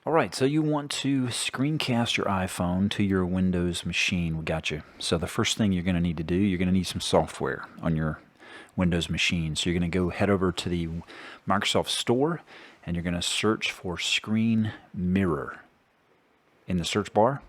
All right, so you want to screencast your iPhone to your Windows machine. We got you. So the first thing you're going to need to do, you're going to need some software on your Windows machine. So you're going to go head over to the Microsoft Store and you're going to search for Screen Mirror in the search bar.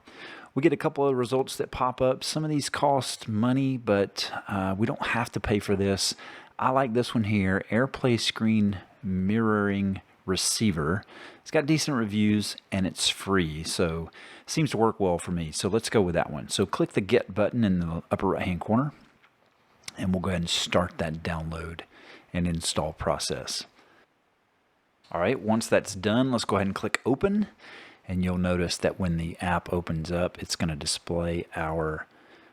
We get a couple of results that pop up. Some of these cost money, but we don't have to pay for this. I like this one here, AirPlay Screen Mirroring Receiver. It's got decent reviews and it's free, so it seems to work well for me. So let's go with that one. So click the Get button in the upper right hand corner and we'll go ahead and start that download and install process. All right, once that's done, let's go ahead and click Open. And you'll notice that when the app opens up, it's going to display our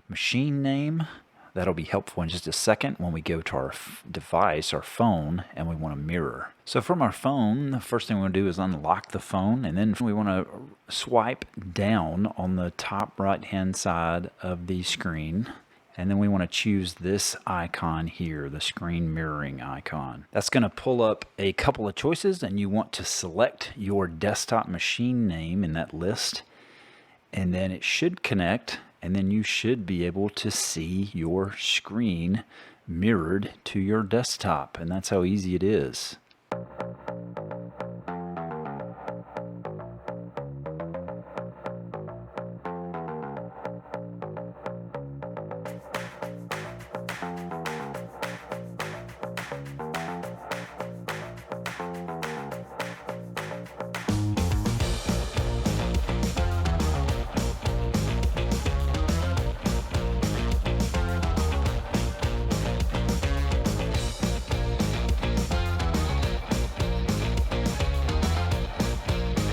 machine name. That'll be helpful in just a second when we go to our device, our phone, and we want to mirror. So from our phone, the first thing we want to do is unlock the phone, and then we want to swipe down on the top right-hand side of the screen. And then we want to choose this icon here, the screen mirroring icon. That's going to pull up a couple of choices, and you want to select your desktop machine name in that list. And then it should connect, and then you should be able to see your screen mirrored to your desktop. And that's how easy it is.